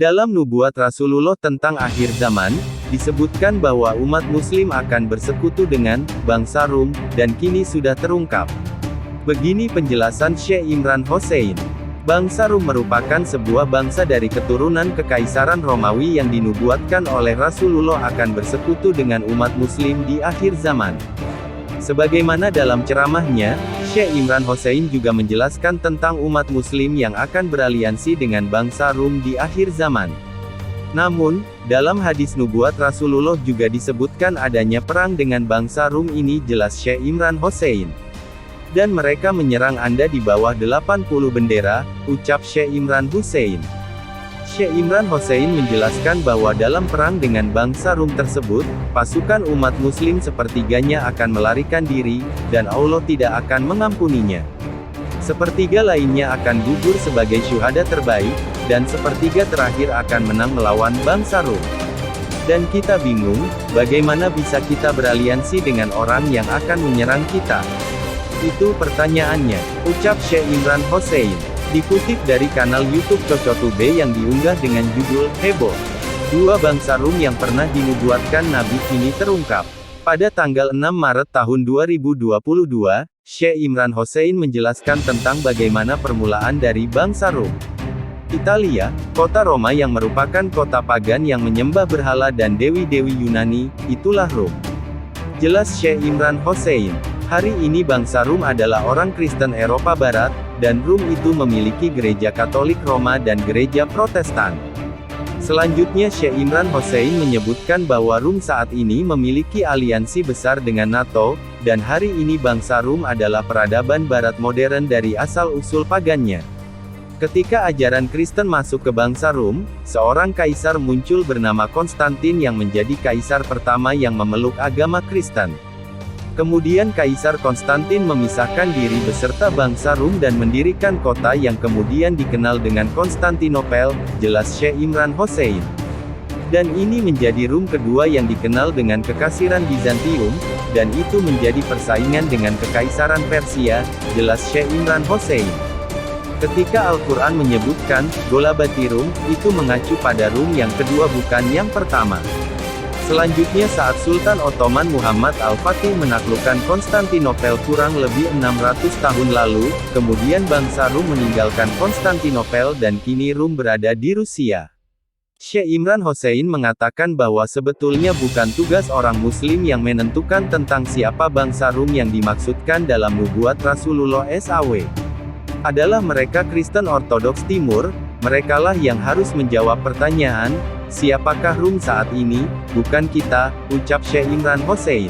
Dalam nubuat Rasulullah tentang akhir zaman, disebutkan bahwa umat muslim akan bersekutu dengan bangsa Rum, dan kini sudah terungkap. Begini penjelasan Syekh Imran Hosein. Bangsa Rum merupakan sebuah bangsa dari keturunan Kekaisaran Romawi yang dinubuatkan oleh Rasulullah akan bersekutu dengan umat muslim di akhir zaman. Sebagaimana dalam ceramahnya, Syekh Imran Hosein juga menjelaskan tentang umat muslim yang akan beraliansi dengan bangsa Rum di akhir zaman. Namun, dalam hadis nubuat Rasulullah juga disebutkan adanya perang dengan bangsa Rum ini, jelas Syekh Imran Hosein. Dan mereka menyerang Anda di bawah 80 bendera, ucap Syekh Imran Hosein. Syekh Imran Hosein menjelaskan bahwa dalam perang dengan bangsa Rum tersebut, pasukan umat muslim sepertiganya akan melarikan diri, dan Allah tidak akan mengampuninya. Sepertiga lainnya akan gugur sebagai syuhada terbaik, dan sepertiga terakhir akan menang melawan bangsa Rum. Dan kita bingung, bagaimana bisa kita beraliansi dengan orang yang akan menyerang kita? Itu pertanyaannya, ucap Syekh Imran Hosein. Dikutip dari kanal YouTube Cocotube yang diunggah dengan judul, Heboh. Dua bangsa Rum yang pernah dinubuatkan Nabi kini terungkap. Pada tanggal 6 Maret tahun 2022, Syekh Imran Hosein menjelaskan tentang bagaimana permulaan dari bangsa Rum. Italia, kota Roma yang merupakan kota pagan yang menyembah berhala dan dewi-dewi Yunani, itulah Rum. Jelas Syekh Imran Hosein. Hari ini bangsa Rum adalah orang Kristen Eropa Barat, dan Rum itu memiliki gereja Katolik Roma dan gereja Protestan. Selanjutnya Syekh Imran Hosein menyebutkan bahwa Rum saat ini memiliki aliansi besar dengan NATO, dan hari ini bangsa Rum adalah peradaban Barat modern dari asal-usul pagannya. Ketika ajaran Kristen masuk ke bangsa Rum, seorang kaisar muncul bernama Konstantin yang menjadi kaisar pertama yang memeluk agama Kristen. Kemudian Kaisar Konstantin memisahkan diri beserta bangsa Rum dan mendirikan kota yang kemudian dikenal dengan Konstantinopel, jelas Syekh Imran Hosein. Dan ini menjadi Rum kedua yang dikenal dengan Kekaisaran Bizantium, dan itu menjadi persaingan dengan Kekaisaran Persia, jelas Syekh Imran Hosein. Ketika Al-Quran menyebutkan, Golabati Rum, itu mengacu pada Rum yang kedua bukan yang pertama. Selanjutnya saat Sultan Ottoman Muhammad Al-Fatih menaklukkan Konstantinopel kurang lebih 600 tahun lalu, kemudian bangsa Rum meninggalkan Konstantinopel dan kini Rum berada di Rusia. Syekh Imran Hosein mengatakan bahwa sebetulnya bukan tugas orang Muslim yang menentukan tentang siapa bangsa Rum yang dimaksudkan dalam nubuat Rasulullah SAW. Adalah mereka Kristen Ortodoks Timur, merekalah yang harus menjawab pertanyaan, siapakah Rum saat ini, bukan kita, ucap Syekh Imran Hosein.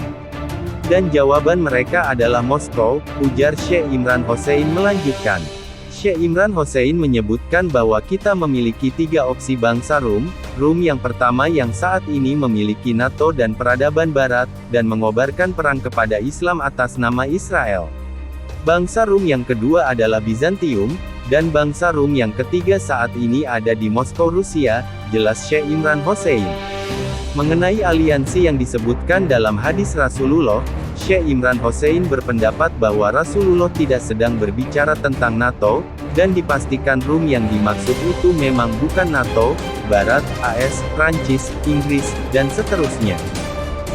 Dan jawaban mereka adalah Moskow, ujar Syekh Imran Hosein melanjutkan. Syekh Imran Hosein menyebutkan bahwa kita memiliki tiga opsi bangsa Rum, Rum yang pertama yang saat ini memiliki NATO dan peradaban Barat, dan mengobarkan perang kepada Islam atas nama Israel. Bangsa Rum yang kedua adalah Bizantium, dan bangsa Rum yang ketiga saat ini ada di Moskow Rusia, jelas Syekh Imran Hosein. Mengenai aliansi yang disebutkan dalam hadis Rasulullah, Syekh Imran Hosein berpendapat bahwa Rasulullah tidak sedang berbicara tentang NATO, dan dipastikan Rum yang dimaksud itu memang bukan NATO, Barat, AS, Prancis, Inggris, dan seterusnya.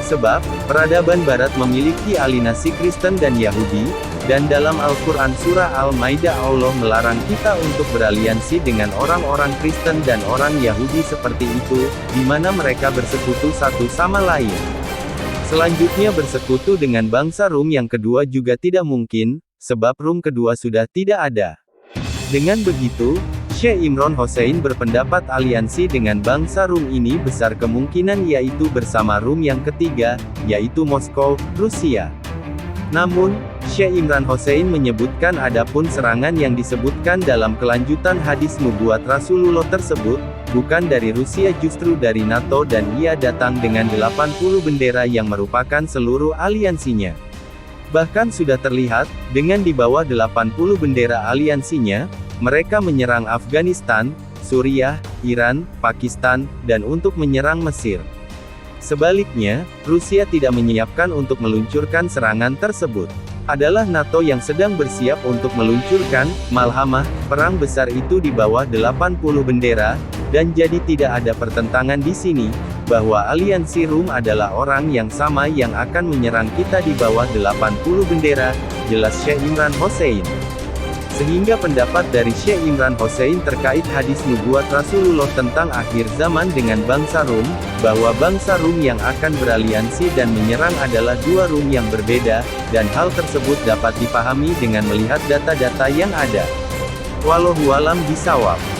Sebab, peradaban Barat memiliki aliansi Kristen dan Yahudi, dan dalam Al-Quran Surah Al-Maidah Allah melarang kita untuk beraliansi dengan orang-orang Kristen dan orang Yahudi seperti itu, di mana mereka bersekutu satu sama lain. Selanjutnya bersekutu dengan bangsa Rum yang kedua juga tidak mungkin, sebab Rum kedua sudah tidak ada. Dengan begitu, Syekh Imran Hosein berpendapat aliansi dengan bangsa Rum ini besar kemungkinan yaitu bersama Rum yang ketiga, yaitu Moskow, Rusia. Namun, Syekh Imran Hosein menyebutkan adapun serangan yang disebutkan dalam kelanjutan hadis nubuat Rasulullah tersebut, bukan dari Rusia justru dari NATO dan ia datang dengan 80 bendera yang merupakan seluruh aliansinya. Bahkan sudah terlihat, dengan di bawah 80 bendera aliansinya, mereka menyerang Afghanistan, Suriah, Iran, Pakistan, dan untuk menyerang Mesir. Sebaliknya, Rusia tidak menyiapkan untuk meluncurkan serangan tersebut. Adalah NATO yang sedang bersiap untuk meluncurkan, malhamah, perang besar itu di bawah 80 bendera, Dan jadi tidak ada pertentangan di sini, bahwa aliansi Rum adalah orang yang sama yang akan menyerang kita di bawah 80 bendera, jelas Syekh Imran Hosein. Sehingga pendapat dari Syekh Imran Hosein terkait hadis nubuat Rasulullah tentang akhir zaman dengan bangsa Rum, bahwa bangsa Rum yang akan beraliansi dan menyerang adalah dua Rum yang berbeda, dan hal tersebut dapat dipahami dengan melihat data-data yang ada. Wallahualam bishawab.